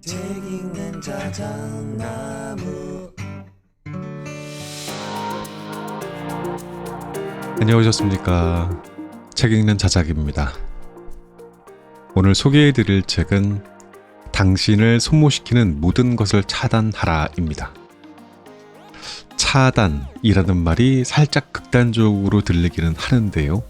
책 읽는 자작나무. 안녕하셨습니까? 책 읽는 자작입니다. 오늘 소개해드릴 책은 당신을 소모시키는 모든 것을 차단하라입니다. 차단이라는 말이 살짝 극단적으로 들리기는 하는데요.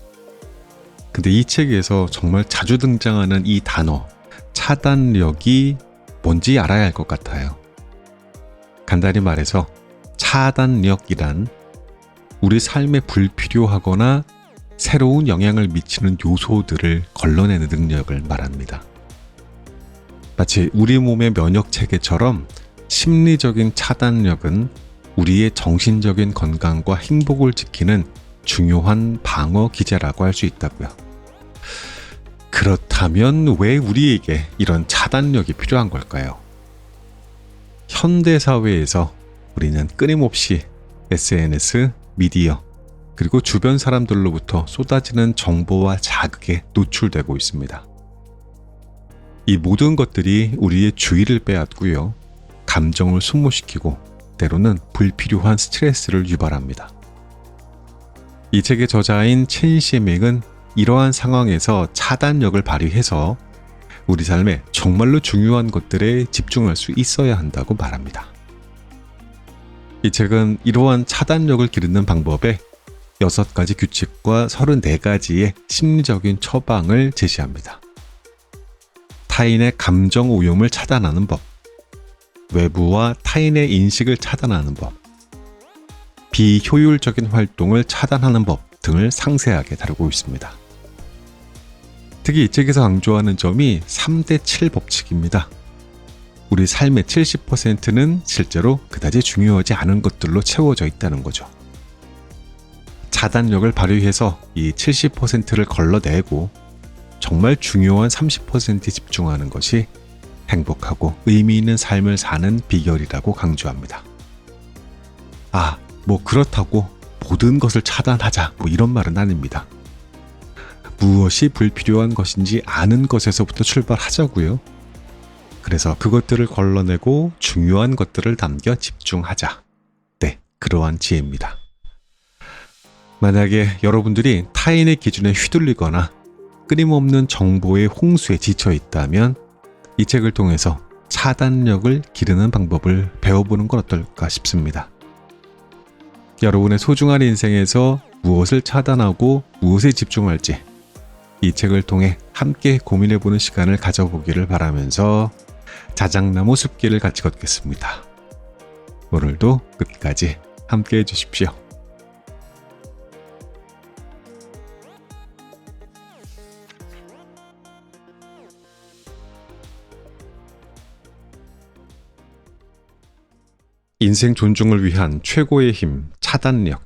근데 이 책에서 정말 자주 등장하는 이 단어, 차단력이 뭔지 알아야 할 것 같아요. 간단히 말해서 차단력이란 우리 삶에 불필요하거나 새로운 영향을 미치는 요소들을 걸러내는 능력을 말합니다. 마치 우리 몸의 면역체계처럼 심리적인 차단력은 우리의 정신적인 건강과 행복을 지키는 중요한 방어 기제라고 할 수 있다고요. 그렇다면 왜 우리에게 이런 차단력이 필요한 걸까요? 현대사회에서 우리는 끊임없이 SNS, 미디어, 그리고 주변 사람들로부터 쏟아지는 정보와 자극에 노출되고 있습니다. 이 모든 것들이 우리의 주의를 빼앗고요. 감정을 소모시키고 때로는 불필요한 스트레스를 유발합니다. 이 책의 저자인 첸 시밍은 이러한 상황에서 차단력을 발휘해서 우리 삶에 정말로 중요한 것들에 집중할 수 있어야 한다고 말합니다. 이 책은 이러한 차단력을 기르는 방법에 6가지 규칙과 34가지의 심리적인 처방을 제시합니다. 타인의 감정 오염을 차단하는 법, 외부와 타인의 인식을 차단하는 법, 비효율적인 활동을 차단하는 법 등을 상세하게 다루고 있습니다. 특히 이 책에서 강조하는 점이 3대7 법칙입니다. 우리 삶의 70%는 실제로 그다지 중요하지 않은 것들로 채워져 있다는 거죠. 차단력을 발휘해서 이 70%를 걸러내고 정말 중요한 30%에 집중하는 것이 행복하고 의미 있는 삶을 사는 비결이라고 강조합니다. 그렇다고 모든 것을 차단하자 이런 말은 아닙니다. 무엇이 불필요한 것인지 아는 것에서부터 출발하자고요. 그래서 그것들을 걸러내고 중요한 것들을 남겨 집중하자. 네, 그러한 지혜입니다. 만약에 여러분들이 타인의 기준에 휘둘리거나 끊임없는 정보의 홍수에 지쳐 있다면 이 책을 통해서 차단력을 기르는 방법을 배워보는 건 어떨까 싶습니다. 여러분의 소중한 인생에서 무엇을 차단하고 무엇에 집중할지 이 책을 통해 함께 고민해보는 시간을 가져보기를 바라면서 자작나무 숲길을 같이 걷겠습니다. 오늘도 끝까지 함께 해주십시오. 인생 존중을 위한 최고의 힘, 차단력.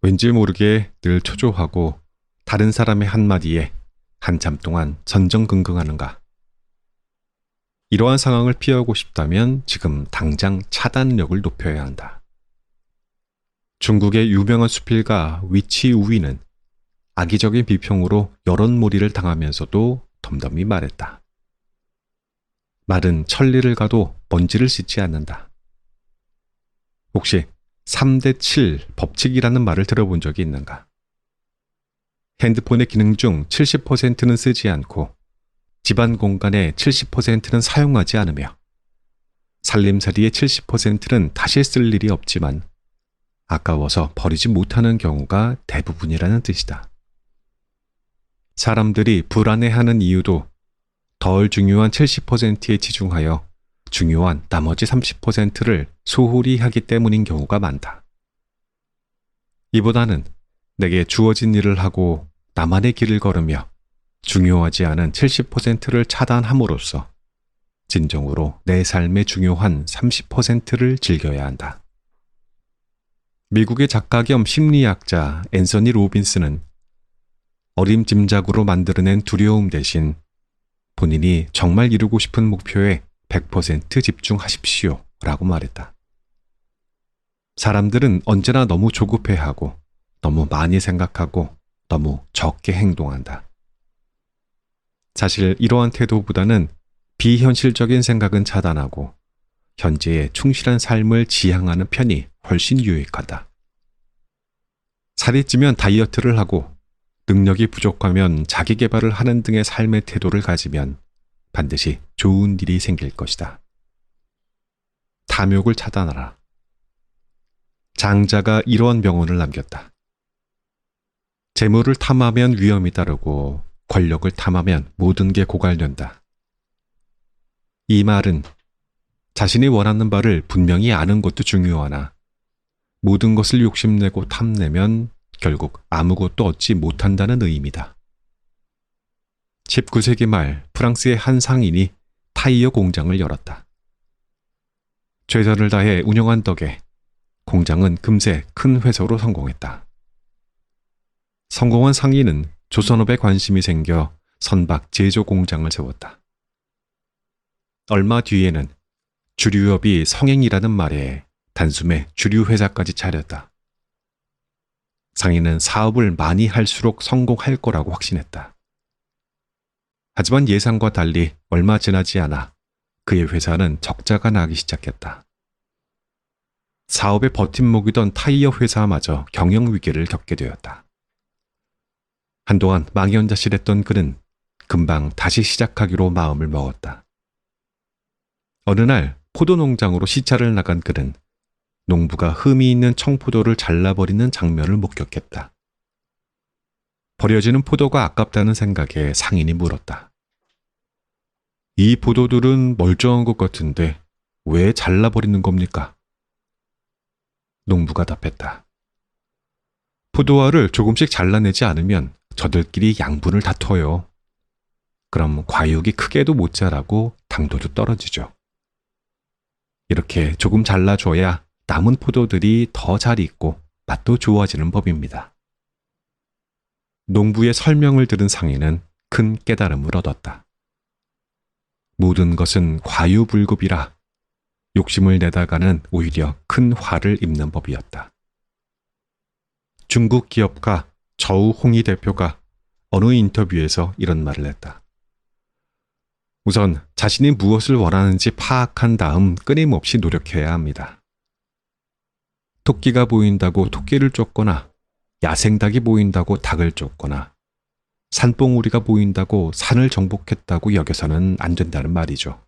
왠지 모르게 늘 초조하고 다른 사람의 한마디에 한참 동안 전전긍긍하는가. 이러한 상황을 피하고 싶다면 지금 당장 차단력을 높여야 한다. 중국의 유명한 수필가 위치 우위는 악의적인 비평으로 여론몰이를 당하면서도 덤덤히 말했다. 말은 천리를 가도 먼지를 씻지 않는다. 혹시 3대7 법칙이라는 말을 들어본 적이 있는가? 핸드폰의 기능 중 70%는 쓰지 않고 집안 공간의 70%는 사용하지 않으며 살림살이의 70%는 다시 쓸 일이 없지만 아까워서 버리지 못하는 경우가 대부분이라는 뜻이다. 사람들이 불안해하는 이유도 덜 중요한 70%에 치중하여 중요한 나머지 30%를 소홀히 하기 때문인 경우가 많다. 이보다는 내게 주어진 일을 하고 나만의 길을 걸으며 중요하지 않은 70%를 차단함으로써 진정으로 내 삶의 중요한 30%를 즐겨야 한다. 미국의 작가 겸 심리학자 앤서니 로빈스는 어림짐작으로 만들어낸 두려움 대신 본인이 정말 이루고 싶은 목표에 100% 집중하십시오 라고 말했다. 사람들은 언제나 너무 조급해하고 너무 많이 생각하고 너무 적게 행동한다. 사실 이러한 태도보다는 비현실적인 생각은 차단하고 현재에 충실한 삶을 지향하는 편이 훨씬 유익하다. 살이 찌면 다이어트를 하고 능력이 부족하면 자기 개발을 하는 등의 삶의 태도를 가지면 반드시 좋은 일이 생길 것이다. 탐욕을 차단하라. 장자가 이러한 명언을 남겼다. 재물을 탐하면 위험이 따르고 권력을 탐하면 모든 게 고갈된다. 이 말은 자신이 원하는 바를 분명히 아는 것도 중요하나 모든 것을 욕심내고 탐내면 결국 아무것도 얻지 못한다는 의미다. 19세기 말 프랑스의 한 상인이 타이어 공장을 열었다. 최선을 다해 운영한 덕에 공장은 금세 큰 회사로 성공했다. 성공한 상인은 조선업에 관심이 생겨 선박 제조 공장을 세웠다. 얼마 뒤에는 주류업이 성행이라는 말에 단숨에 주류회사까지 차렸다. 상인은 사업을 많이 할수록 성공할 거라고 확신했다. 하지만 예상과 달리 얼마 지나지 않아 그의 회사는 적자가 나기 시작했다. 사업의 버팀목이던 타이어 회사마저 경영 위기를 겪게 되었다. 한동안 망연자실했던 그는 금방 다시 시작하기로 마음을 먹었다. 어느 날 포도 농장으로 시찰을 나간 그는 농부가 흠이 있는 청포도를 잘라버리는 장면을 목격했다. 버려지는 포도가 아깝다는 생각에 상인이 물었다. 이 포도들은 멀쩡한 것 같은데 왜 잘라버리는 겁니까? 농부가 답했다. 포도알을 조금씩 잘라내지 않으면 저들끼리 양분을 다퉈요. 그럼 과육이 크게도 못 자라고 당도도 떨어지죠. 이렇게 조금 잘라줘야 남은 포도들이 더 잘 익고 맛도 좋아지는 법입니다. 농부의 설명을 들은 상인은 큰 깨달음을 얻었다. 모든 것은 과유불급이라 욕심을 내다가는 오히려 큰 화를 입는 법이었다. 중국 기업가 저우홍이 대표가 어느 인터뷰에서 이런 말을 했다. 우선 자신이 무엇을 원하는지 파악한 다음 끊임없이 노력해야 합니다. 토끼가 보인다고 토끼를 쫓거나 야생닭이 보인다고 닭을 쫓거나 산봉우리가 보인다고 산을 정복했다고 여겨서는 안 된다는 말이죠.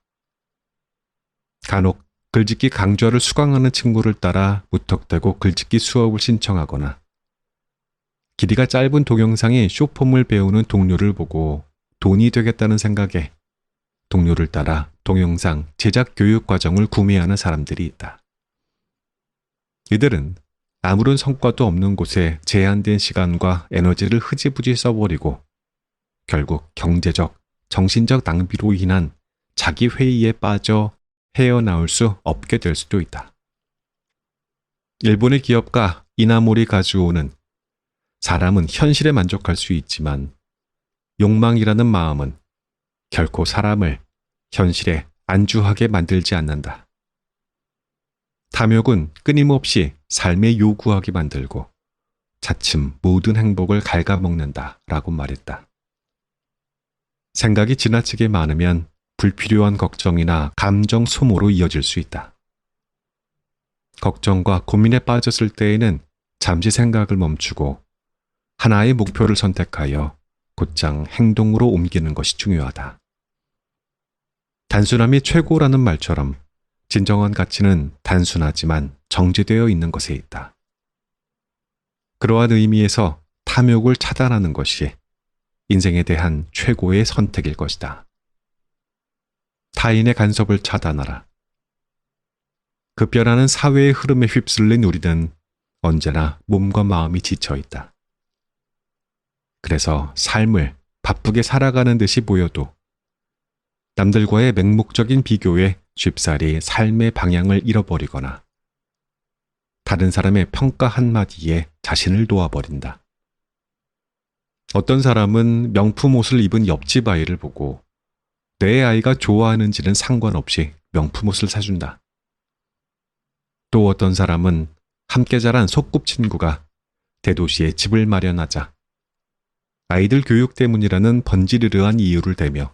간혹 글짓기 강좌를 수강하는 친구를 따라 무턱대고 글짓기 수업을 신청하거나 길이가 짧은 동영상의 쇼폼을 배우는 동료를 보고 돈이 되겠다는 생각에 동료를 따라 동영상 제작 교육 과정을 구매하는 사람들이 있다. 이들은 아무런 성과도 없는 곳에 제한된 시간과 에너지를 흐지부지 써버리고 결국 경제적, 정신적 낭비로 인한 자기 회의에 빠져 헤어나올 수 없게 될 수도 있다. 일본의 기업가 이나모리 가즈오는 사람은 현실에 만족할 수 있지만 욕망이라는 마음은 결코 사람을 현실에 안주하게 만들지 않는다. 탐욕은 끊임없이 삶에 요구하게 만들고 차츰 모든 행복을 갉아먹는다 라고 말했다. 생각이 지나치게 많으면 불필요한 걱정이나 감정 소모로 이어질 수 있다. 걱정과 고민에 빠졌을 때에는 잠시 생각을 멈추고 하나의 목표를 선택하여 곧장 행동으로 옮기는 것이 중요하다. 단순함이 최고라는 말처럼 진정한 가치는 단순하지만 정제되어 있는 것에 있다. 그러한 의미에서 탐욕을 차단하는 것이 인생에 대한 최고의 선택일 것이다. 타인의 간섭을 차단하라. 급변하는 사회의 흐름에 휩쓸린 우리는 언제나 몸과 마음이 지쳐 있다. 그래서 삶을 바쁘게 살아가는 듯이 보여도 남들과의 맹목적인 비교에 쉽사리 삶의 방향을 잃어버리거나 다른 사람의 평가 한마디에 자신을 놓아버린다. 어떤 사람은 명품 옷을 입은 옆집 아이를 보고 내 아이가 좋아하는지는 상관없이 명품 옷을 사준다. 또 어떤 사람은 함께 자란 소꿉친구가 대도시에 집을 마련하자 아이들 교육 때문이라는 번지르르한 이유를 대며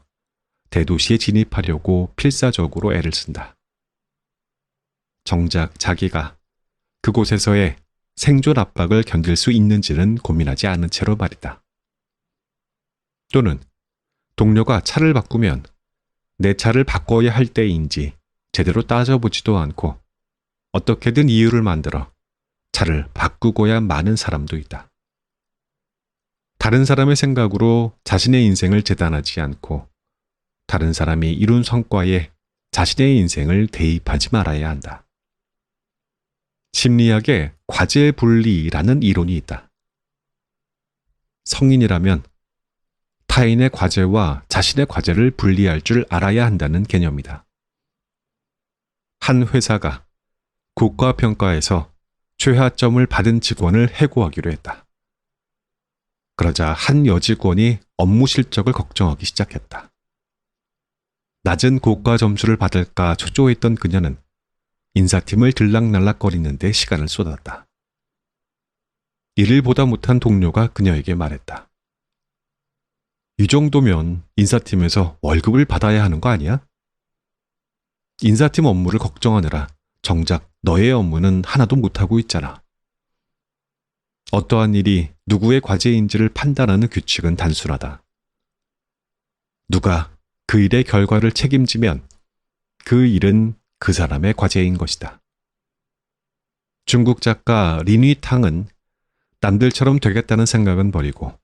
대도시에 진입하려고 필사적으로 애를 쓴다. 정작 자기가 그곳에서의 생존 압박을 견딜 수 있는지는 고민하지 않은 채로 말이다. 또는 동료가 차를 바꾸면 내 차를 바꿔야 할 때인지 제대로 따져보지도 않고 어떻게든 이유를 만들어 차를 바꾸고야 마는 사람도 있다. 다른 사람의 생각으로 자신의 인생을 재단하지 않고 다른 사람이 이룬 성과에 자신의 인생을 대입하지 말아야 한다. 심리학에 과제 분리라는 이론이 있다. 성인이라면 타인의 과제와 자신의 과제를 분리할 줄 알아야 한다는 개념이다. 한 회사가 국가평가에서 최하점을 받은 직원을 해고하기로 했다. 그러자 한 여직원이 업무 실적을 걱정하기 시작했다. 낮은 고가 점수를 받을까 초조했던 그녀는 인사팀을 들락날락거리는데 시간을 쏟았다. 일을 보다 못한 동료가 그녀에게 말했다. 이 정도면 인사팀에서 월급을 받아야 하는 거 아니야? 인사팀 업무를 걱정하느라 정작 너의 업무는 하나도 못하고 있잖아. 어떠한 일이 누구의 과제인지를 판단하는 규칙은 단순하다. 누가 그 일의 결과를 책임지면 그 일은 그 사람의 과제인 것이다. 중국 작가 린위탕은 남들처럼 되겠다는 생각은 버리고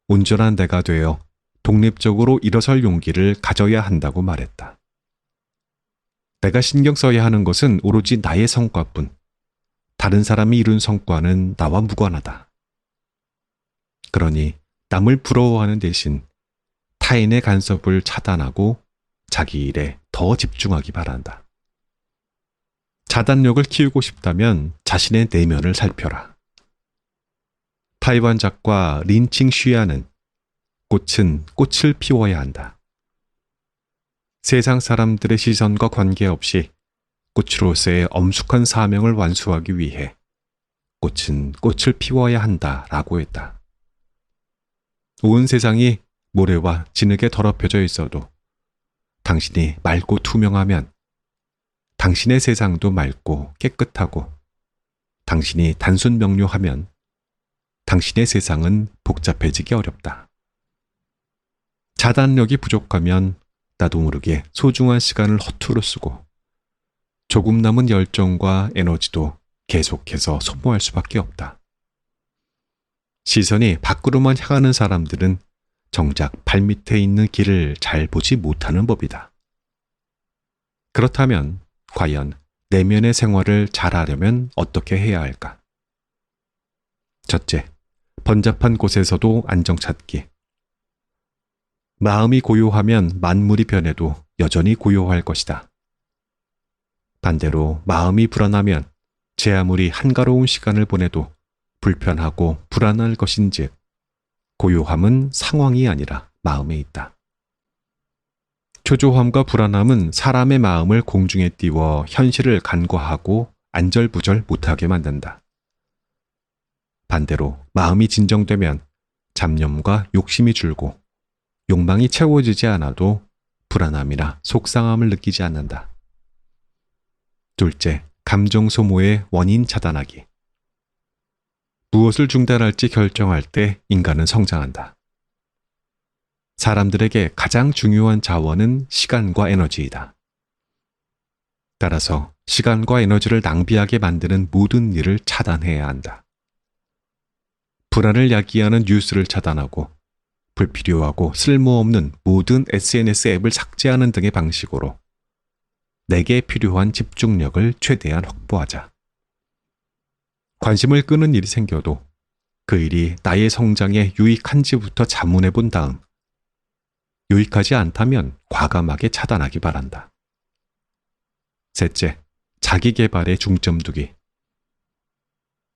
온전한 내가 되어 독립적으로 일어설 용기를 가져야 한다고 말했다. 내가 신경 써야 하는 것은 오로지 나의 성과뿐, 다른 사람이 이룬 성과는 나와 무관하다. 그러니 남을 부러워하는 대신 타인의 간섭을 차단하고 자기 일에 더 집중하기 바란다. 자단력을 키우고 싶다면 자신의 내면을 살펴라. 타이완 작가 린칭 쉬야는 꽃은 꽃을 피워야 한다. 세상 사람들의 시선과 관계없이 꽃으로서의 엄숙한 사명을 완수하기 위해 꽃은 꽃을 피워야 한다라고 했다. 온 세상이 모래와 진흙에 더럽혀져 있어도 당신이 맑고 투명하면 당신의 세상도 맑고 깨끗하고 당신이 단순 명료하면 당신의 세상은 복잡해지기 어렵다. 자단력이 부족하면 나도 모르게 소중한 시간을 허투루 쓰고 조금 남은 열정과 에너지도 계속해서 소모할 수밖에 없다. 시선이 밖으로만 향하는 사람들은 정작 발밑에 있는 길을 잘 보지 못하는 법이다. 그렇다면 과연 내면의 생활을 잘하려면 어떻게 해야 할까? 첫째, 번잡한 곳에서도 안정 찾기. 마음이 고요하면 만물이 변해도 여전히 고요할 것이다. 반대로 마음이 불안하면 제 아무리 한가로운 시간을 보내도 불편하고 불안할 것인즉 고요함은 상황이 아니라 마음에 있다. 초조함과 불안함은 사람의 마음을 공중에 띄워 현실을 간과하고 안절부절 못하게 만든다. 반대로 마음이 진정되면 잡념과 욕심이 줄고 욕망이 채워지지 않아도 불안함이나 속상함을 느끼지 않는다. 둘째, 감정 소모의 원인 차단하기. 무엇을 중단할지 결정할 때 인간은 성장한다. 사람들에게 가장 중요한 자원은 시간과 에너지이다. 따라서 시간과 에너지를 낭비하게 만드는 모든 일을 차단해야 한다. 불안을 야기하는 뉴스를 차단하고 불필요하고 쓸모없는 모든 SNS 앱을 삭제하는 등의 방식으로 내게 필요한 집중력을 최대한 확보하자. 관심을 끄는 일이 생겨도 그 일이 나의 성장에 유익한지부터 자문해 본 다음 유익하지 않다면 과감하게 차단하기 바란다. 셋째, 자기 개발에 중점 두기.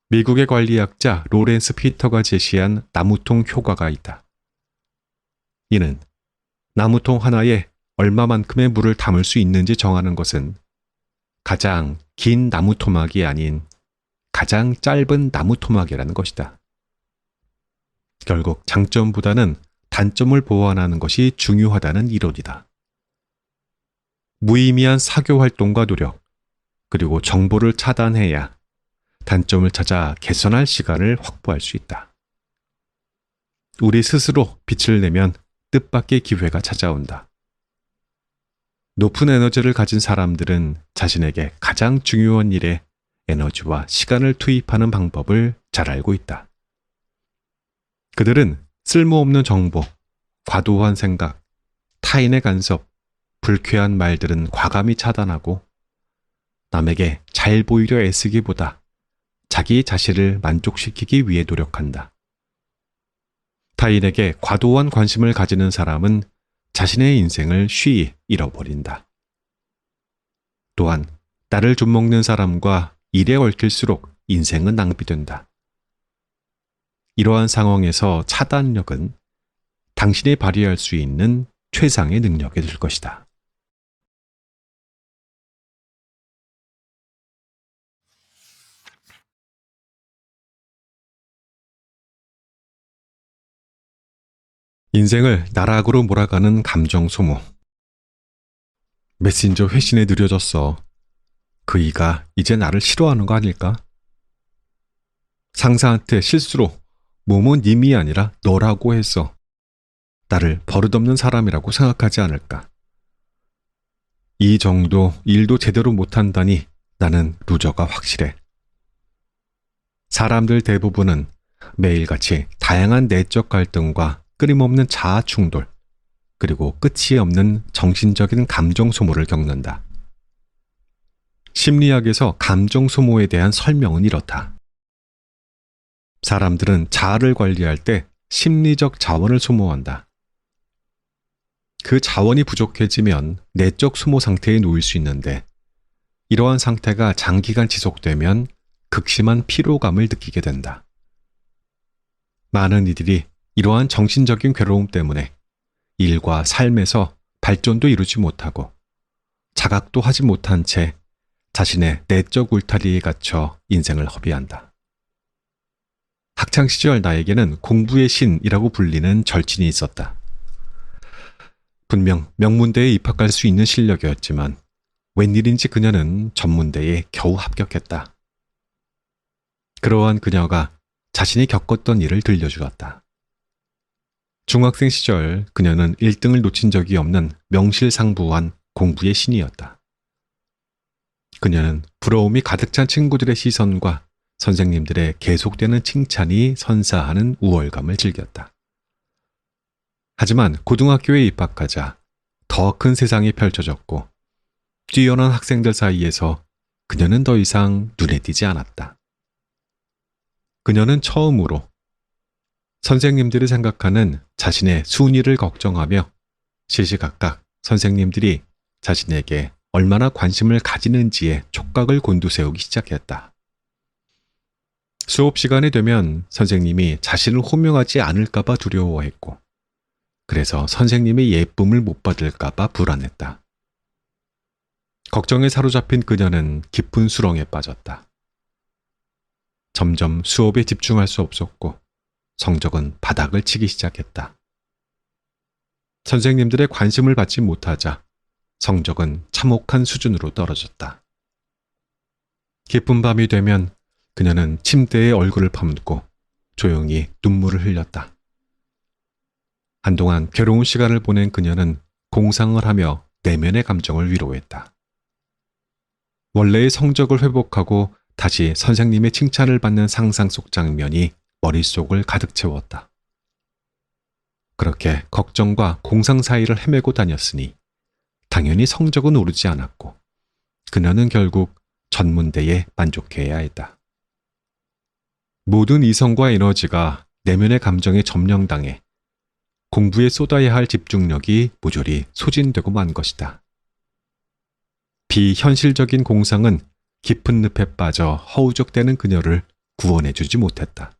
미국의 관리학자 로렌스 피터가 제시한 나무통 효과가 있다. 이는 나무통 하나에 얼마만큼의 물을 담을 수 있는지 정하는 것은 가장 긴 나무 토막이 아닌 가장 짧은 나무 토막이라는 것이다. 결국 장점보다는 단점을 보완하는 것이 중요하다는 이론이다. 무의미한 사교 활동과 노력, 그리고 정보를 차단해야 단점을 찾아 개선할 시간을 확보할 수 있다. 우리 스스로 빛을 내면 뜻밖의 기회가 찾아온다. 높은 에너지를 가진 사람들은 자신에게 가장 중요한 일에 에너지와 시간을 투입하는 방법을 잘 알고 있다. 그들은 쓸모없는 정보, 과도한 생각, 타인의 간섭, 불쾌한 말들은 과감히 차단하고 남에게 잘 보이려 애쓰기보다 자기 자신을 만족시키기 위해 노력한다. 타인에게 과도한 관심을 가지는 사람은 자신의 인생을 쉬이 잃어버린다. 또한 나를 좀먹는 사람과 일에 얽힐수록 인생은 낭비된다. 이러한 상황에서 차단력은 당신이 발휘할 수 있는 최상의 능력이 될 것이다. 인생을 나락으로 몰아가는 감정 소모. 메신저 회신에 느려졌어. 그 이가 이제 나를 싫어하는 거 아닐까? 상사한테 실수로 몸은 님이 아니라 너라고 했어. 나를 버릇없는 사람이라고 생각하지 않을까? 이 정도 일도 제대로 못한다니 나는 루저가 확실해. 사람들 대부분은 매일같이 다양한 내적 갈등과 끊임없는 자아 충돌, 그리고 끝이 없는 정신적인 감정 소모를 겪는다. 심리학에서 감정 소모에 대한 설명은 이렇다. 사람들은 자아를 관리할 때 심리적 자원을 소모한다. 그 자원이 부족해지면 내적 소모 상태에 놓일 수 있는데, 이러한 상태가 장기간 지속되면 극심한 피로감을 느끼게 된다. 많은 이들이 이러한 정신적인 괴로움 때문에 일과 삶에서 발전도 이루지 못하고 자각도 하지 못한 채 자신의 내적 울타리에 갇혀 인생을 허비한다. 학창시절 나에게는 공부의 신이라고 불리는 절친이 있었다. 분명 명문대에 입학할 수 있는 실력이었지만 웬일인지 그녀는 전문대에 겨우 합격했다. 그러한 그녀가 자신이 겪었던 일을 들려주었다. 중학생 시절 그녀는 1등을 놓친 적이 없는 명실상부한 공부의 신이었다. 그녀는 부러움이 가득 찬 친구들의 시선과 선생님들의 계속되는 칭찬이 선사하는 우월감을 즐겼다. 하지만 고등학교에 입학하자 더 큰 세상이 펼쳐졌고 뛰어난 학생들 사이에서 그녀는 더 이상 눈에 띄지 않았다. 그녀는 처음으로 선생님들이 생각하는 자신의 순위를 걱정하며 시시각각 선생님들이 자신에게 얼마나 관심을 가지는지에 촉각을 곤두세우기 시작했다. 수업 시간이 되면 선생님이 자신을 호명하지 않을까봐 두려워했고, 그래서 선생님의 예쁨을 못 받을까봐 불안했다. 걱정에 사로잡힌 그녀는 깊은 수렁에 빠졌다. 점점 수업에 집중할 수 없었고 성적은 바닥을 치기 시작했다. 선생님들의 관심을 받지 못하자 성적은 참혹한 수준으로 떨어졌다. 깊은 밤이 되면 그녀는 침대에 얼굴을 파묻고 조용히 눈물을 흘렸다. 한동안 괴로운 시간을 보낸 그녀는 공상을 하며 내면의 감정을 위로했다. 원래의 성적을 회복하고 다시 선생님의 칭찬을 받는 상상 속 장면이 머릿속을 가득 채웠다. 그렇게 걱정과 공상 사이를 헤매고 다녔으니 당연히 성적은 오르지 않았고 그녀는 결국 전문대에 만족해야 했다. 모든 이성과 에너지가 내면의 감정에 점령당해 공부에 쏟아야 할 집중력이 모조리 소진되고 만 것이다. 비현실적인 공상은 깊은 늪에 빠져 허우적대는 그녀를 구원해주지 못했다.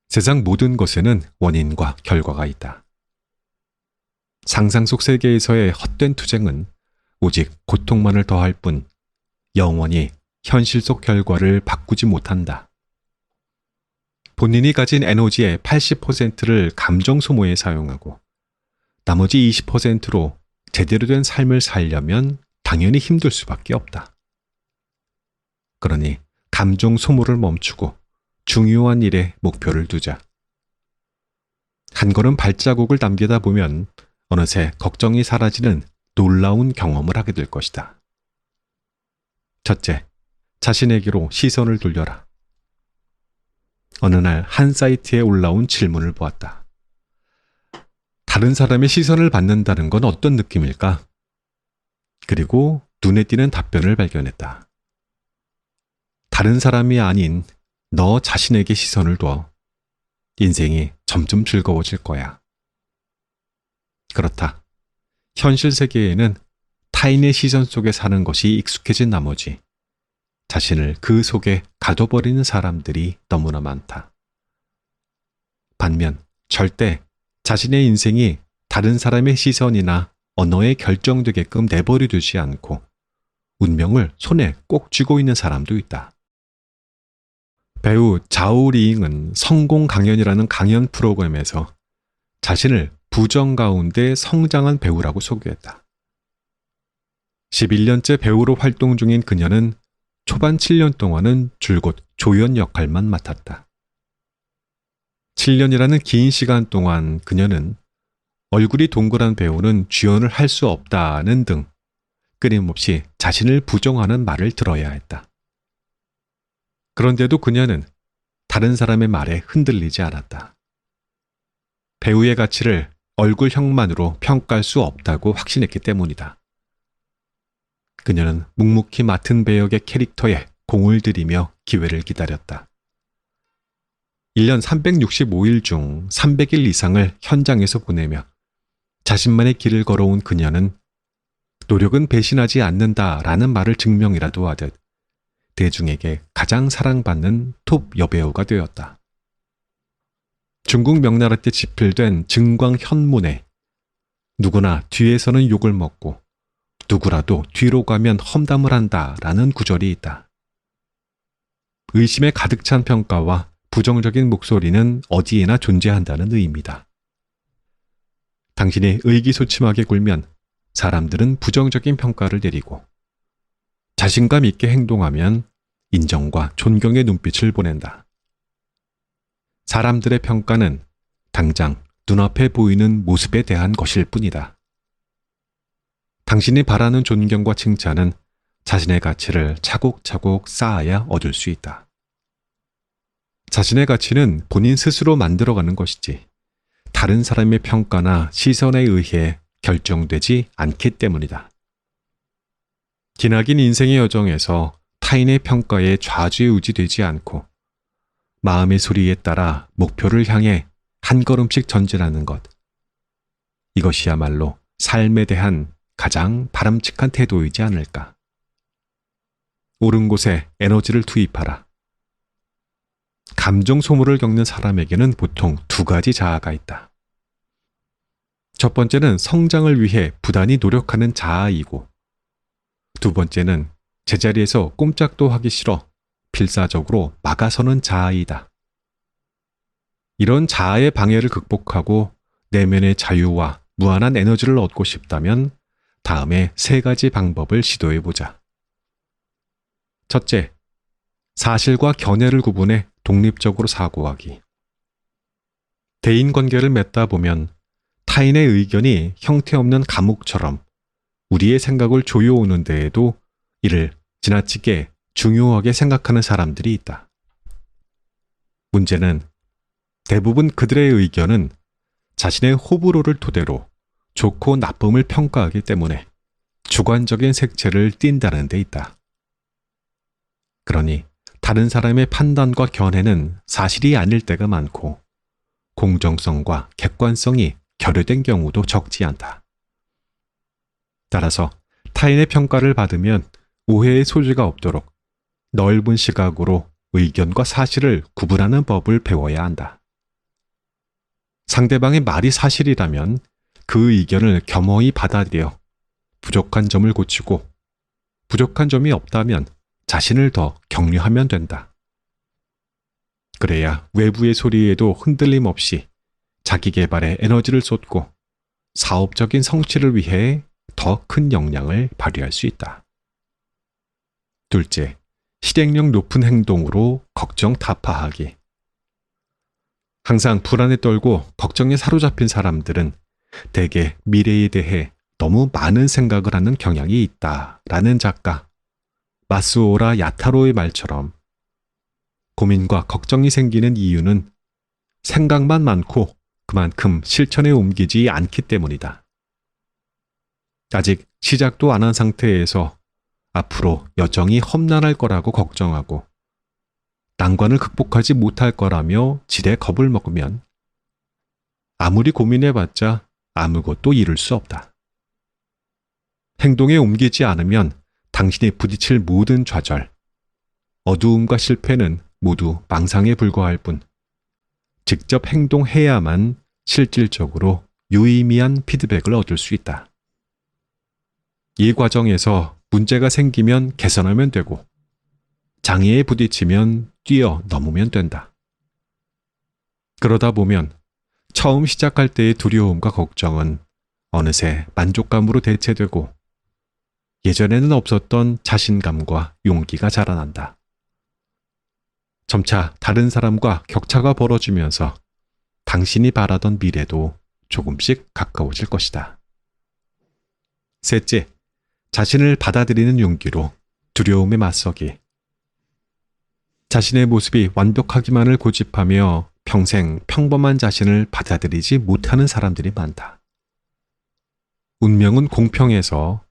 세상 모든 것에는 원인과 결과가 있다. 상상 속 세계에서의 헛된 투쟁은 오직 고통만을 더할 뿐 영원히 현실 속 결과를 바꾸지 못한다. 본인이 가진 에너지의 80%를 감정 소모에 사용하고 나머지 20%로 제대로 된 삶을 살려면 당연히 힘들 수밖에 없다. 그러니 감정 소모를 멈추고 중요한 일에 목표를 두자. 한 걸음 발자국을 남기다 보면 어느새 걱정이 사라지는 놀라운 경험을 하게 될 것이다. 첫째, 자신에게로 시선을 돌려라. 어느 날 한 사이트에 올라온 질문을 보았다. 다른 사람의 시선을 받는다는 건 어떤 느낌일까? 그리고 눈에 띄는 답변을 발견했다. 다른 사람이 아닌 너 자신에게 시선을 둬. 인생이 점점 즐거워질 거야. 그렇다. 현실 세계에는 타인의 시선 속에 사는 것이 익숙해진 나머지 자신을 그 속에 가둬버리는 사람들이 너무나 많다. 반면 절대 자신의 인생이 다른 사람의 시선이나 언어에 결정되게끔 내버려 두지 않고 운명을 손에 꼭 쥐고 있는 사람도 있다. 배우 자오리잉은 성공 강연이라는 강연 프로그램에서 자신을 부정 가운데 성장한 배우라고 소개했다. 11년째 배우로 활동 중인 그녀는 초반 7년 동안은 줄곧 조연 역할만 맡았다. 7년이라는 긴 시간 동안 그녀는 얼굴이 동그란 배우는 주연을 할 수 없다는 등 끊임없이 자신을 부정하는 말을 들어야 했다. 그런데도 그녀는 다른 사람의 말에 흔들리지 않았다. 배우의 가치를 얼굴형만으로 평가할 수 없다고 확신했기 때문이다. 그녀는 묵묵히 맡은 배역의 캐릭터에 공을 들이며 기회를 기다렸다. 1년 365일 중 300일 이상을 현장에서 보내며 자신만의 길을 걸어온 그녀는 노력은 배신하지 않는다라는 말을 증명이라도 하듯 대중에게 가장 사랑받는 톱 여배우가 되었다. 중국 명나라 때 집필된 증광현문에 누구나 뒤에서는 욕을 먹고 누구라도 뒤로 가면 험담을 한다라는 구절이 있다. 의심에 가득 찬 평가와 부정적인 목소리는 어디에나 존재한다는 의미다. 당신이 의기소침하게 굴면 사람들은 부정적인 평가를 내리고 자신감 있게 행동하면 인정과 존경의 눈빛을 보낸다. 사람들의 평가는 당장 눈앞에 보이는 모습에 대한 것일 뿐이다. 당신이 바라는 존경과 칭찬은 자신의 가치를 차곡차곡 쌓아야 얻을 수 있다. 자신의 가치는 본인 스스로 만들어가는 것이지 다른 사람의 평가나 시선에 의해 결정되지 않기 때문이다. 기나긴 인생의 여정에서 타인의 평가에 좌지우지되지 않고 마음의 소리에 따라 목표를 향해 한 걸음씩 전진하는 것. 이것이야말로 삶에 대한 가장 바람직한 태도이지 않을까. 옳은 곳에 에너지를 투입하라. 감정 소모를 겪는 사람에게는 보통 두 가지 자아가 있다. 첫 번째는 성장을 위해 부단히 노력하는 자아이고 두 번째는 제자리에서 꼼짝도 하기 싫어 필사적으로 막아서는 자아이다. 이런 자아의 방해를 극복하고 내면의 자유와 무한한 에너지를 얻고 싶다면 다음에 세 가지 방법을 시도해보자. 첫째, 사실과 견해를 구분해 독립적으로 사고하기. 대인관계를 맺다 보면 타인의 의견이 형태없는 감옥처럼 우리의 생각을 조여오는 데에도 이를 지나치게 중요하게 생각하는 사람들이 있다. 문제는 대부분 그들의 의견은 자신의 호불호를 토대로 좋고 나쁨을 평가하기 때문에 주관적인 색채를 띈다는 데 있다. 그러니 다른 사람의 판단과 견해는 사실이 아닐 때가 많고 공정성과 객관성이 결여된 경우도 적지 않다. 따라서 타인의 평가를 받으면 오해의 소지가 없도록 넓은 시각으로 의견과 사실을 구분하는 법을 배워야 한다. 상대방의 말이 사실이라면 그 의견을 겸허히 받아들여 부족한 점을 고치고 부족한 점이 없다면 자신을 더 격려하면 된다. 그래야 외부의 소리에도 흔들림 없이 자기 개발에 에너지를 쏟고 사업적인 성취를 위해 더 큰 역량을 발휘할 수 있다. 둘째, 실행력 높은 행동으로 걱정 타파하기. 항상 불안에 떨고 걱정에 사로잡힌 사람들은 대개 미래에 대해 너무 많은 생각을 하는 경향이 있다라는 작가 마스오라 야타로의 말처럼 고민과 걱정이 생기는 이유는 생각만 많고 그만큼 실천에 옮기지 않기 때문이다. 아직 시작도 안 한 상태에서 앞으로 여정이 험난할 거라고 걱정하고 난관을 극복하지 못할 거라며 지레 겁을 먹으면 아무리 고민해봤자 아무것도 이룰 수 없다. 행동에 옮기지 않으면 당신이 부딪힐 모든 좌절, 어두움과 실패는 모두 망상에 불과할 뿐 직접 행동해야만 실질적으로 유의미한 피드백을 얻을 수 있다. 이 과정에서 문제가 생기면 개선하면 되고 장애에 부딪히면 뛰어넘으면 된다. 그러다 보면 처음 시작할 때의 두려움과 걱정은 어느새 만족감으로 대체되고 예전에는 없었던 자신감과 용기가 자라난다. 점차 다른 사람과 격차가 벌어지면서 당신이 바라던 미래도 조금씩 가까워질 것이다. 셋째, 자신을 받아들이는 용기로 두려움에 맞서기. 자신의 모습이 완벽하기만을 고집하며 평생 평범한 자신을 받아들이지 못하는 사람들이 많다. 운명은 공평해서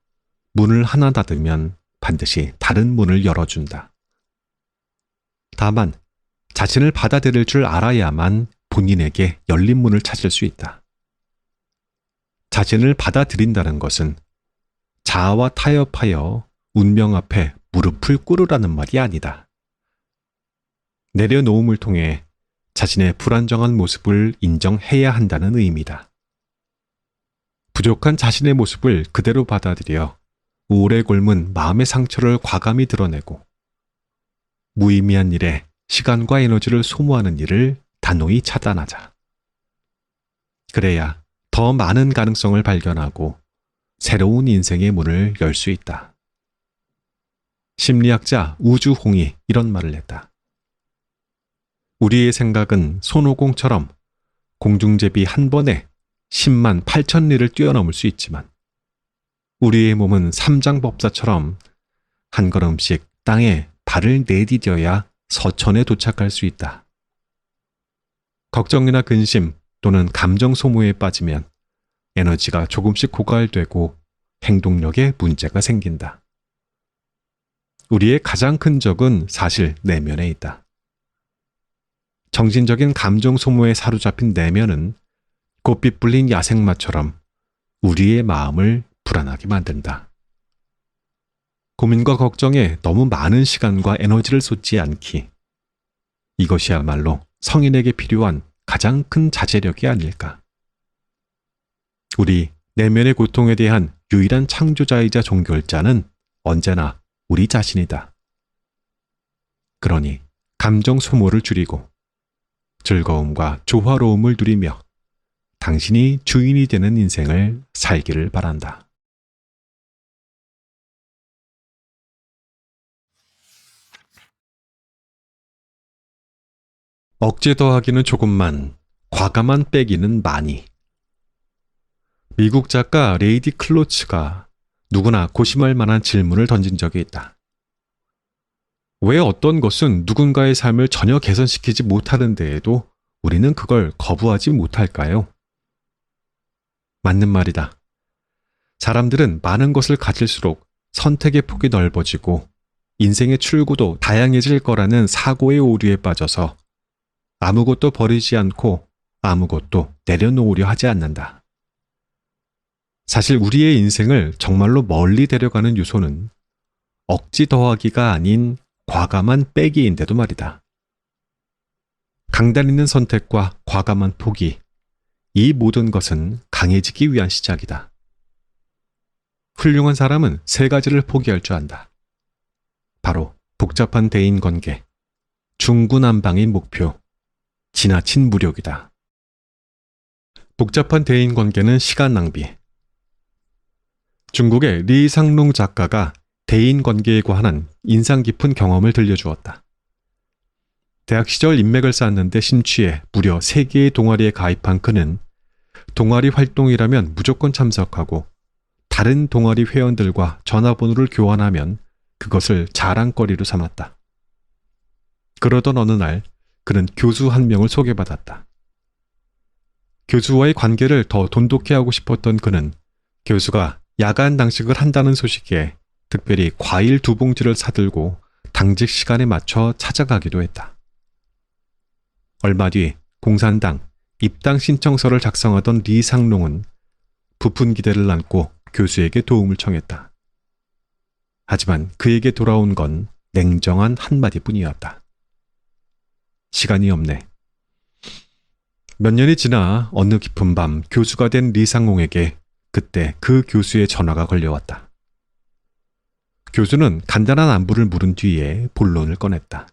문을 하나 닫으면 반드시 다른 문을 열어준다. 다만 자신을 받아들일 줄 알아야만 본인에게 열린 문을 찾을 수 있다. 자신을 받아들인다는 것은 자아와 타협하여 운명 앞에 무릎을 꿇으라는 말이 아니다. 내려놓음을 통해 자신의 불안정한 모습을 인정해야 한다는 의미다. 부족한 자신의 모습을 그대로 받아들여 오래 곪은 마음의 상처를 과감히 드러내고 무의미한 일에 시간과 에너지를 소모하는 일을 단호히 차단하자. 그래야 더 많은 가능성을 발견하고 새로운 인생의 문을 열 수 있다. 심리학자 우주홍이 이런 말을 했다. 우리의 생각은 손오공처럼 공중제비 한 번에 10만 8천 리를 뛰어넘을 수 있지만 우리의 몸은 삼장법사처럼 한 걸음씩 땅에 발을 내디뎌야 서천에 도착할 수 있다. 걱정이나 근심 또는 감정 소모에 빠지면 에너지가 조금씩 고갈되고 행동력에 문제가 생긴다. 우리의 가장 큰 적은 사실 내면에 있다. 정신적인 감정 소모에 사로잡힌 내면은 곱빛 불린 야생마처럼 우리의 마음을 불안하게 만든다. 고민과 걱정에 너무 많은 시간과 에너지를 쏟지 않기. 이것이야말로 성인에게 필요한 가장 큰 자제력이 아닐까. 우리 내면의 고통에 대한 유일한 창조자이자 종결자는 언제나 우리 자신이다. 그러니 감정 소모를 줄이고 즐거움과 조화로움을 누리며 당신이 주인이 되는 인생을 살기를 바란다. 억제 더하기는 조금만, 과감한 빼기는 많이. 미국 작가 레이디 클로츠가 누구나 고심할 만한 질문을 던진 적이 있다. 왜 어떤 것은 누군가의 삶을 전혀 개선시키지 못하는 데에도 우리는 그걸 거부하지 못할까요? 맞는 말이다. 사람들은 많은 것을 가질수록 선택의 폭이 넓어지고 인생의 출구도 다양해질 거라는 사고의 오류에 빠져서 아무것도 버리지 않고 아무것도 내려놓으려 하지 않는다. 사실 우리의 인생을 정말로 멀리 데려가는 요소는 억지 더하기가 아닌 과감한 빼기인데도 말이다. 강단 있는 선택과 과감한 포기, 이 모든 것은 강해지기 위한 시작이다. 훌륭한 사람은 세 가지를 포기할 줄 안다. 바로 복잡한 대인관계, 중구난방인 목표, 지나친 무력이다. 복잡한 대인관계는 시간 낭비. 중국의 리상롱 작가가 대인관계에 관한 인상 깊은 경험을 들려주었다. 대학 시절 인맥을 쌓았는데 심취해 무려 3개의 동아리에 가입한 그는 동아리 활동이라면 무조건 참석하고 다른 동아리 회원들과 전화번호를 교환하면 그것을 자랑거리로 삼았다. 그러던 어느 날 그는 교수 한 명을 소개받았다. 교수와의 관계를 더 돈독히 하고 싶었던 그는 교수가 야간 당직을 한다는 소식에 특별히 과일 2봉지를 사들고 당직 시간에 맞춰 찾아가기도 했다. 얼마 뒤 공산당 입당 신청서를 작성하던 리상롱은 부푼 기대를 안고 교수에게 도움을 청했다. 하지만 그에게 돌아온 건 냉정한 한마디뿐이었다. 시간이 없네. 몇 년이 지나 어느 깊은 밤 교수가 된 리상롱에게 그때 그 교수의 전화가 걸려왔다. 교수는 간단한 안부를 물은 뒤에 본론을 꺼냈다.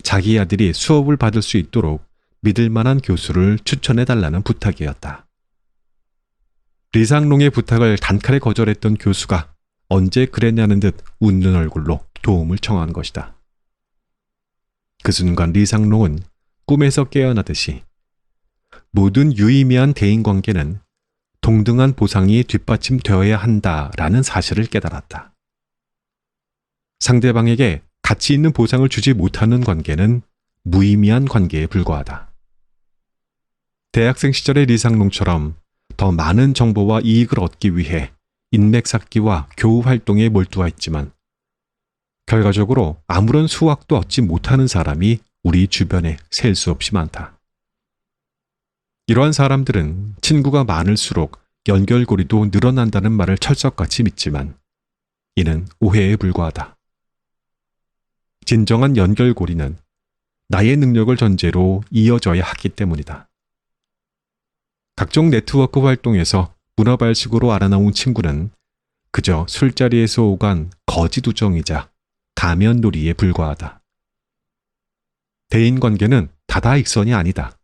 자기 아들이 수업을 받을 수 있도록 믿을 만한 교수를 추천해달라는 부탁이었다. 리상롱의 부탁을 단칼에 거절했던 교수가 언제 그랬냐는 듯 웃는 얼굴로 도움을 청한 것이다. 그 순간 리상롱은 꿈에서 깨어나듯이 모든 유의미한 대인관계는 동등한 보상이 뒷받침되어야 한다라는 사실을 깨달았다. 상대방에게 가치 있는 보상을 주지 못하는 관계는 무의미한 관계에 불과하다. 대학생 시절의 리상롱처럼 더 많은 정보와 이익을 얻기 위해 인맥 쌓기와 교우 활동에 몰두했지만 결과적으로 아무런 수확도 얻지 못하는 사람이 우리 주변에 셀 수 없이 많다. 이러한 사람들은 친구가 많을수록 연결고리도 늘어난다는 말을 철석같이 믿지만 이는 오해에 불과하다. 진정한 연결고리는 나의 능력을 전제로 이어져야 하기 때문이다. 각종 네트워크 활동에서 문어발식으로 알아나온 친구는 그저 술자리에서 오간 거짓 우정이자 가면놀이에 불과하다. 대인관계는 다다익선이 아니다.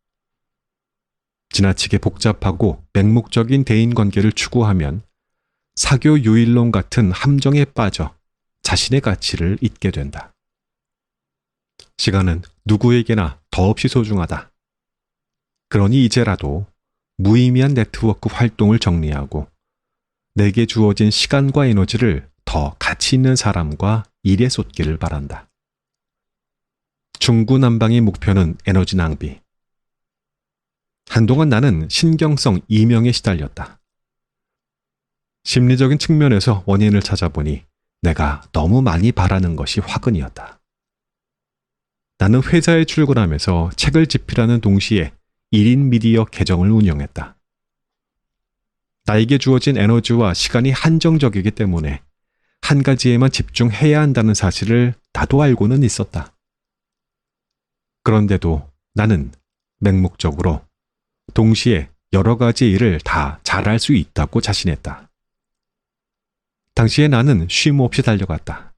지나치게 복잡하고 맹목적인 대인관계를 추구하면 사교 유일론 같은 함정에 빠져 자신의 가치를 잊게 된다. 시간은 누구에게나 더없이 소중하다. 그러니 이제라도 무의미한 네트워크 활동을 정리하고 내게 주어진 시간과 에너지를 더 가치 있는 사람과 일에 쏟기를 바란다. 중구난방의 목표는 에너지 낭비. 한동안 나는 신경성 이명에 시달렸다. 심리적인 측면에서 원인을 찾아보니 내가 너무 많이 바라는 것이 화근이었다. 나는 회사에 출근하면서 책을 집필하는 동시에 1인 미디어 계정을 운영했다. 나에게 주어진 에너지와 시간이 한정적이기 때문에 한 가지에만 집중해야 한다는 사실을 나도 알고는 있었다. 그런데도 나는 맹목적으로 동시에 여러 가지 일을 다 잘할 수 있다고 자신했다. 당시에 나는 쉼 없이 달려갔다.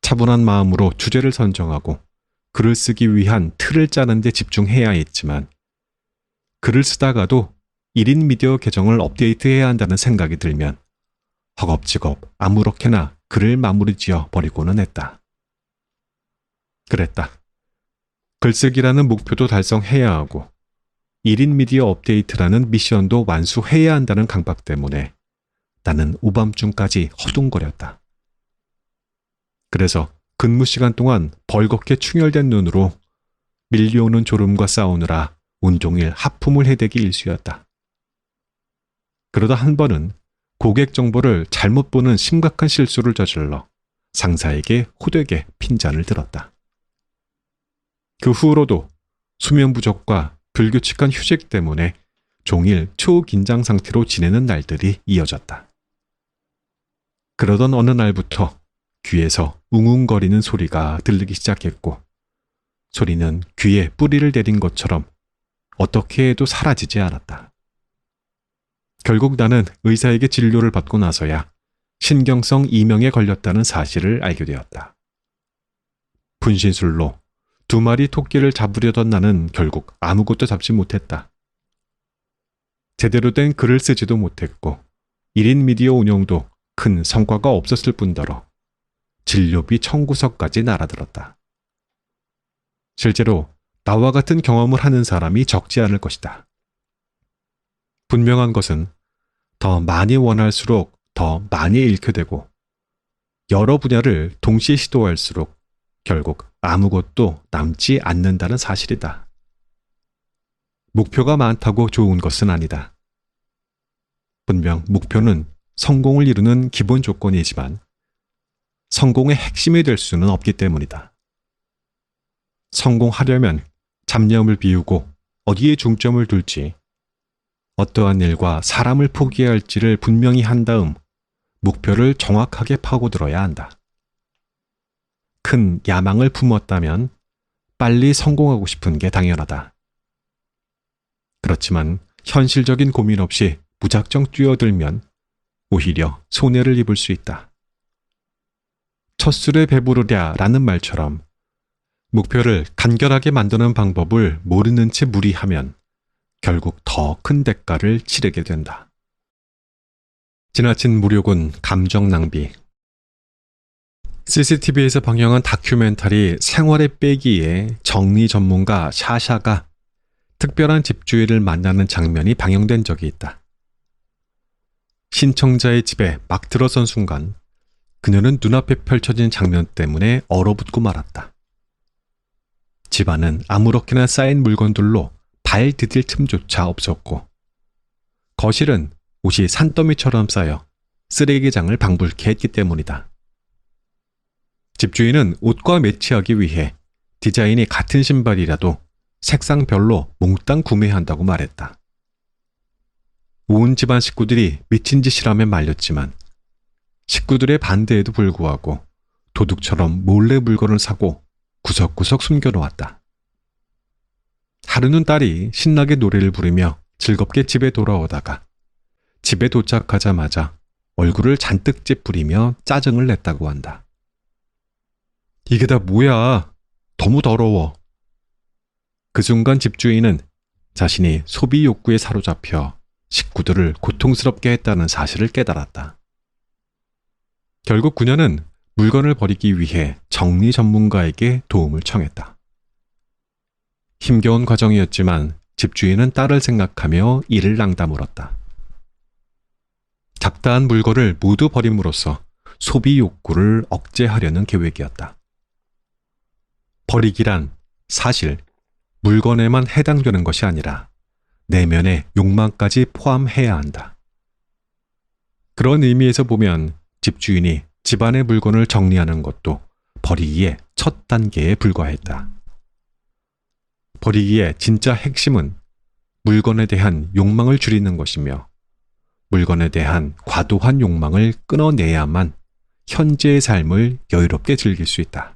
차분한 마음으로 주제를 선정하고 글을 쓰기 위한 틀을 짜는 데 집중해야 했지만 글을 쓰다가도 1인 미디어 계정을 업데이트해야 한다는 생각이 들면 허겁지겁 아무렇게나 글을 마무리 지어 버리고는 했다. 그랬다. 글쓰기라는 목표도 달성해야 하고 1인 미디어 업데이트라는 미션도 완수해야 한다는 강박 때문에 나는 오밤중까지 허둥거렸다. 그래서 근무 시간 동안 벌겋게 충혈된 눈으로 밀려오는 졸음과 싸우느라 온종일 하품을 해대기 일쑤였다. 그러다 한 번은 고객 정보를 잘못 보는 심각한 실수를 저질러 상사에게 호되게 핀잔을 들었다. 그 후로도 수면 부족과 불규칙한 휴식 때문에 종일 초긴장 상태로 지내는 날들이 이어졌다. 그러던 어느 날부터 귀에서 웅웅거리는 소리가 들리기 시작했고 소리는 귀에 뿌리를 내린 것처럼 어떻게 해도 사라지지 않았다. 결국 나는 의사에게 진료를 받고 나서야 신경성 이명에 걸렸다는 사실을 알게 되었다. 분신술로 2마리 토끼를 잡으려던 나는 결국 아무것도 잡지 못했다. 제대로 된 글을 쓰지도 못했고 1인 미디어 운영도 큰 성과가 없었을 뿐더러 진료비 청구서까지 날아들었다. 실제로 나와 같은 경험을 하는 사람이 적지 않을 것이다. 분명한 것은 더 많이 원할수록 더 많이 잃게 되고 여러 분야를 동시에 시도할수록 결국 아무것도 남지 않는다는 사실이다. 목표가 많다고 좋은 것은 아니다. 분명 목표는 성공을 이루는 기본 조건이지만 성공의 핵심이 될 수는 없기 때문이다. 성공하려면 잡념을 비우고 어디에 중점을 둘지, 어떠한 일과 사람을 포기해야 할지를 분명히 한 다음 목표를 정확하게 파고들어야 한다. 큰 야망을 품었다면 빨리 성공하고 싶은 게 당연하다. 그렇지만 현실적인 고민 없이 무작정 뛰어들면 오히려 손해를 입을 수 있다. 첫 술에 배부르랴라는 말처럼 목표를 간결하게 만드는 방법을 모르는 채 무리하면 결국 더 큰 대가를 치르게 된다. 지나친 무력은 감정 낭비. CCTV에서 방영한 다큐멘터리 생활의 빼기에 정리 전문가 샤샤가 특별한 집주인을 만나는 장면이 방영된 적이 있다. 신청자의 집에 막 들어선 순간 그녀는 눈앞에 펼쳐진 장면 때문에 얼어붙고 말았다. 집안은 아무렇게나 쌓인 물건들로 발 디딜 틈조차 없었고 거실은 옷이 산더미처럼 쌓여 쓰레기장을 방불케 했기 때문이다. 집주인은 옷과 매치하기 위해 디자인이 같은 신발이라도 색상별로 몽땅 구매한다고 말했다. 온 집안 식구들이 미친 짓이라며 말렸지만 식구들의 반대에도 불구하고 도둑처럼 몰래 물건을 사고 구석구석 숨겨놓았다. 하루는 딸이 신나게 노래를 부르며 즐겁게 집에 돌아오다가 집에 도착하자마자 얼굴을 잔뜩 찌푸리며 짜증을 냈다고 한다. 이게 다 뭐야? 너무 더러워. 그 순간 집주인은 자신이 소비 욕구에 사로잡혀 식구들을 고통스럽게 했다는 사실을 깨달았다. 결국 그녀는 물건을 버리기 위해 정리 전문가에게 도움을 청했다. 힘겨운 과정이었지만 집주인은 딸을 생각하며 이를 낭다물었다. 잡다한 물건을 모두 버림으로써 소비 욕구를 억제하려는 계획이었다. 버리기란 사실 물건에만 해당되는 것이 아니라 내면의 욕망까지 포함해야 한다. 그런 의미에서 보면 집주인이 집안의 물건을 정리하는 것도 버리기의 첫 단계에 불과했다. 버리기의 진짜 핵심은 물건에 대한 욕망을 줄이는 것이며 물건에 대한 과도한 욕망을 끊어내야만 현재의 삶을 여유롭게 즐길 수 있다.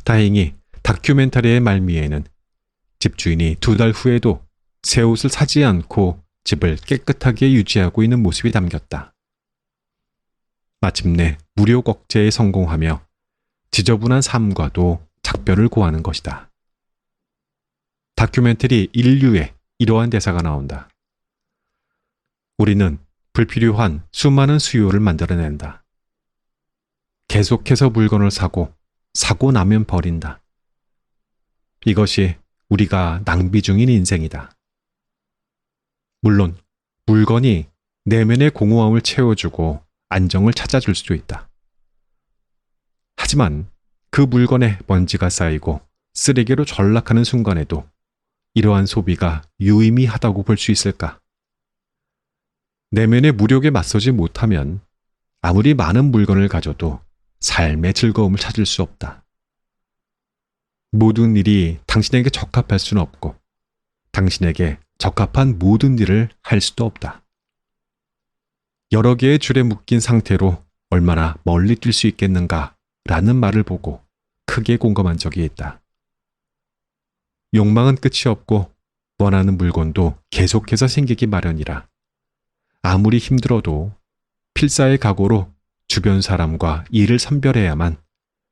다행히 다큐멘터리의 말미에는 집주인이 2달 후에도 새 옷을 사지 않고 집을 깨끗하게 유지하고 있는 모습이 담겼다. 마침내 무력 억제에 성공하며 지저분한 삶과도 작별을 고하는 것이다. 다큐멘터리 인류에 이러한 대사가 나온다. 우리는 불필요한 수많은 수요를 만들어낸다. 계속해서 물건을 사고 나면 버린다. 이것이 우리가 낭비 중인 인생이다. 물론 물건이 내면의 공허함을 채워주고 안정을 찾아줄 수도 있다. 하지만 그 물건에 먼지가 쌓이고 쓰레기로 전락하는 순간에도 이러한 소비가 유의미하다고 볼 수 있을까? 내면의 무력에 맞서지 못하면 아무리 많은 물건을 가져도 삶의 즐거움을 찾을 수 없다. 모든 일이 당신에게 적합할 수는 없고 당신에게 적합한 모든 일을 할 수도 없다. 여러 개의 줄에 묶인 상태로 얼마나 멀리 뛸 수 있겠는가 라는 말을 보고 크게 공감한 적이 있다. 욕망은 끝이 없고 원하는 물건도 계속해서 생기기 마련이라 아무리 힘들어도 필사의 각오로 주변 사람과 일을 선별해야만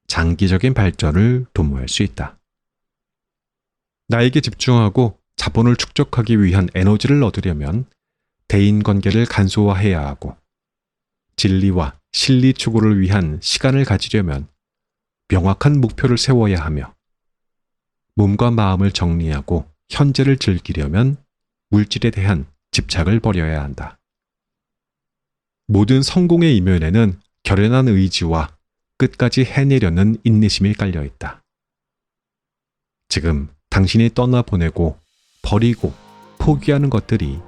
장기적인 발전을 도모할 수 있다. 나에게 집중하고 자본을 축적하기 위한 에너지를 얻으려면 대인관계를 간소화해야 하고 진리와 실리 추구를 위한 시간을 가지려면 명확한 목표를 세워야 하며 몸과 마음을 정리하고 현재를 즐기려면 물질에 대한 집착을 버려야 한다. 모든 성공의 이면에는 결연한 의지와 끝까지 해내려는 인내심이 깔려있다. 지금 당신이 떠나보내고 버리고 포기하는 것들이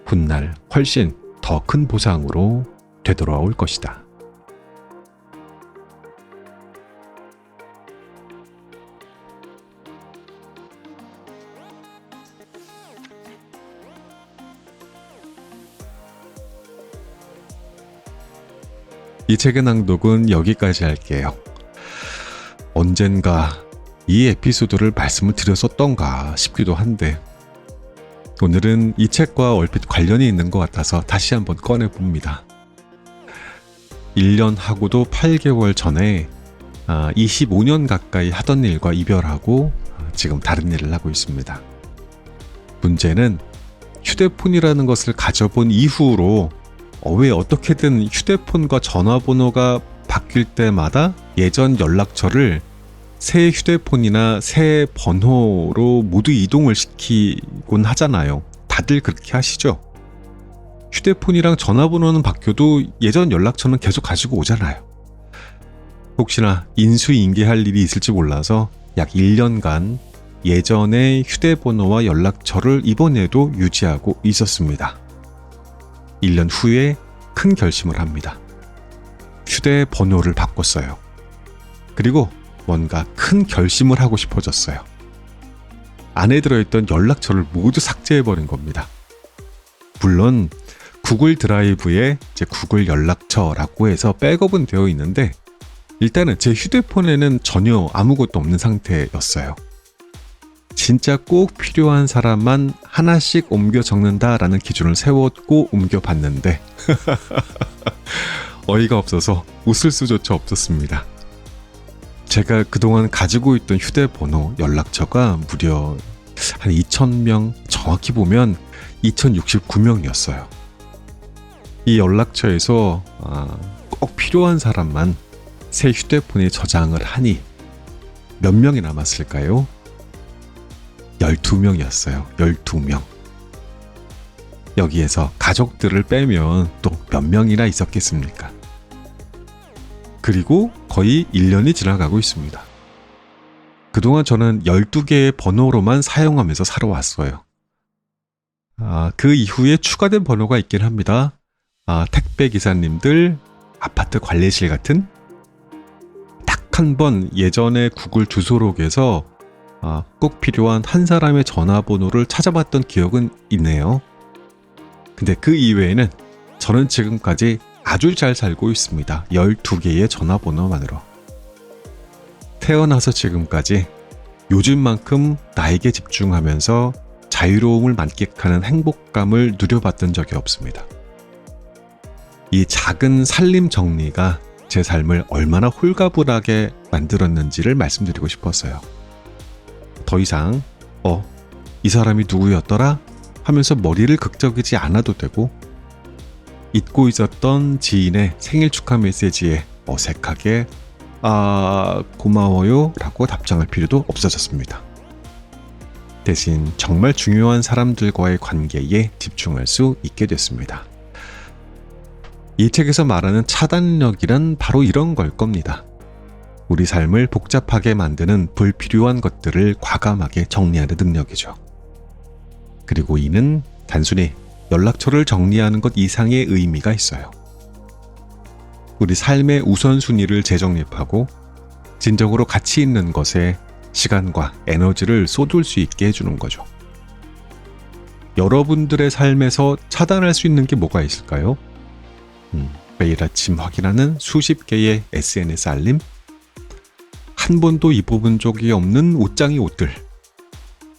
훗날 훨씬 더 큰 보상으로 되돌아올 것이다. 이 책의 낭독은 여기까지 할게요. 언젠가 이 에피소드를 말씀을 드렸었던가 싶기도 한데 오늘은 이 책과 얼핏 관련이 있는 것 같아서 다시 한번 꺼내봅니다. 1년하고도 8개월 전에 25년 가까이 하던 일과 이별하고 지금 다른 일을 하고 있습니다. 문제는 휴대폰이라는 것을 가져본 이후로 왜 어떻게든 휴대폰과 전화번호가 바뀔 때마다 예전 연락처를 새 휴대폰이나 새 번호로 모두 이동을 시키곤 하잖아요. 다들 그렇게 하시죠? 휴대폰이랑 전화번호는 바뀌어도 예전 연락처는 계속 가지고 오잖아요. 혹시나 인수인계할 일이 있을지 몰라서 약 1년간 예전의 휴대번호와 연락처를 이번에도 유지하고 있었습니다. 1년 후에 큰 결심을 합니다. 휴대번호를 바꿨어요. 그리고 뭔가 큰 결심을 하고 싶어졌어요. 안에 들어있던 연락처를 모두 삭제해버린 겁니다. 물론 구글 드라이브에 제 구글 연락처라고 해서 백업은 되어 있는데 일단은 제 휴대폰에는 전혀 아무것도 없는 상태였어요. 진짜 꼭 필요한 사람만 하나씩 옮겨 적는다라는 기준을 세웠고 옮겨봤는데 어이가 없어서 웃을 수조차 없었습니다. 제가 그동안 가지고 있던 휴대번호 연락처가 무려 한 2,000명, 정확히 보면 2,069명이었어요. 이 연락처에서 꼭 필요한 사람만 새 휴대폰에 저장을 하니 몇 명이 남았을까요? 12명이었어요. 12명. 여기에서 가족들을 빼면 또 몇 명이나 있었겠습니까? 그리고 거의 1년이 지나가고 있습니다. 그동안 저는 12개의 번호로만 사용하면서 살아왔어요. 그 이후에 추가된 번호가 있긴 합니다. 택배 기사님들, 아파트 관리실 같은 딱 한 번 예전에 구글 주소록에서 꼭 필요한 한 사람의 전화번호를 찾아봤던 기억은 있네요. 근데 그 이외에는 저는 지금까지 아주 잘 살고 있습니다. 12개의 전화번호만으로. 태어나서 지금까지 요즘만큼 나에게 집중하면서 자유로움을 만끽하는 행복감을 누려봤던 적이 없습니다. 이 작은 살림 정리가 제 삶을 얼마나 홀가분하게 만들었는지를 말씀드리고 싶었어요. 더 이상 이 사람이 누구였더라? 하면서 머리를 극적이지 않아도 되고 잊고 있었던 지인의 생일 축하 메시지에 어색하게 고마워요 라고 답장할 필요도 없어졌습니다. 대신 정말 중요한 사람들과의 관계에 집중할 수 있게 됐습니다. 이 책에서 말하는 차단력이란 바로 이런 걸 겁니다. 우리 삶을 복잡하게 만드는 불필요한 것들을 과감하게 정리하는 능력이죠. 그리고 이는 단순히 연락처를 정리하는 것 이상의 의미가 있어요. 우리 삶의 우선순위를 재정립하고 진정으로 가치 있는 것에 시간과 에너지를 쏟을 수 있게 해주는 거죠. 여러분들의 삶에서 차단할 수 있는 게 뭐가 있을까요? 매일 아침 확인하는 수십 개의 SNS 알림, 한 번도 입어본 적이 없는 옷장의 옷들,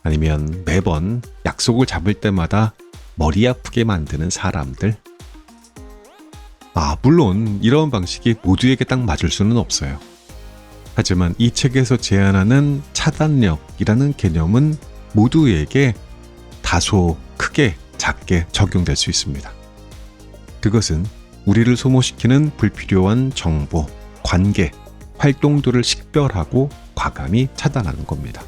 아니면 매번 약속을 잡을 때마다 머리 아프게 만드는 사람들. 물론 이런 방식이 모두에게 딱 맞을 수는 없어요. 하지만 이 책에서 제안하는 차단력이라는 개념은 모두에게 다소 크게 작게 적용될 수 있습니다. 그것은 우리를 소모시키는 불필요한 정보, 관계, 활동들을 식별하고 과감히 차단하는 겁니다.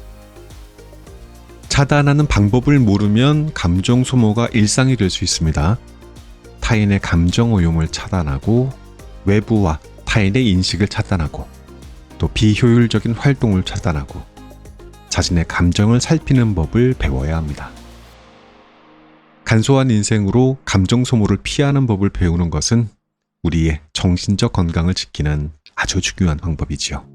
차단하는 방법을 모르면 감정 소모가 일상이 될 수 있습니다. 타인의 감정 오염을 차단하고 외부와 타인의 인식을 차단하고 또 비효율적인 활동을 차단하고 자신의 감정을 살피는 법을 배워야 합니다. 간소한 인생으로 감정 소모를 피하는 법을 배우는 것은 우리의 정신적 건강을 지키는 아주 중요한 방법이지요.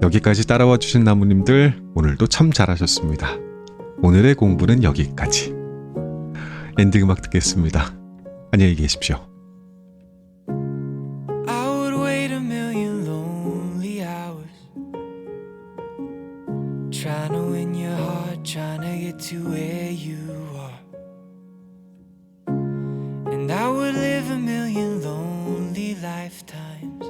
여기까지 따라와 주신 나무님들 오늘도 참 잘하셨습니다. 오늘의 공부는 여기까지. 엔딩 음악 듣겠습니다. 안녕히 계십시오. I would wait a million lonely hours, trying to win your heart, trying to get to where you are. And I would live a million lonely lifetimes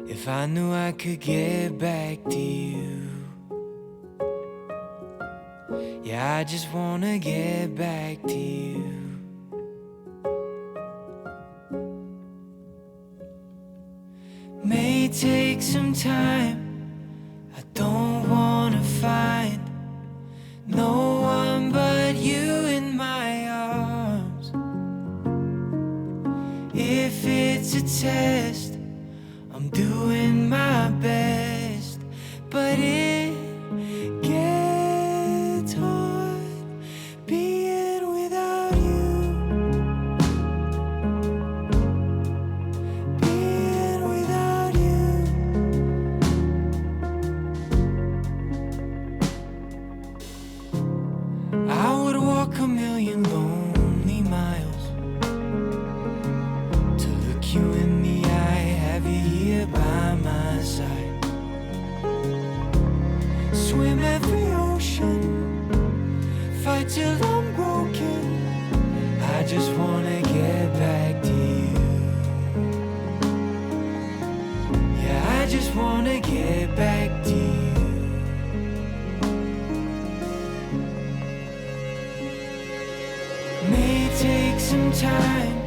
if I knew I could get back to you. Yeah, I just wanna get back to you. May take some time, I don't wanna find no one but you in my arms. If it's a test, I'm doing my best, but it gets hard being without you, being without you. I would walk a million lonely miles to look you in the eye, have you here by my side. Swim every ocean, fight till I'm broken. I just wanna get back to you. Yeah, I just wanna get back to you. May take some time,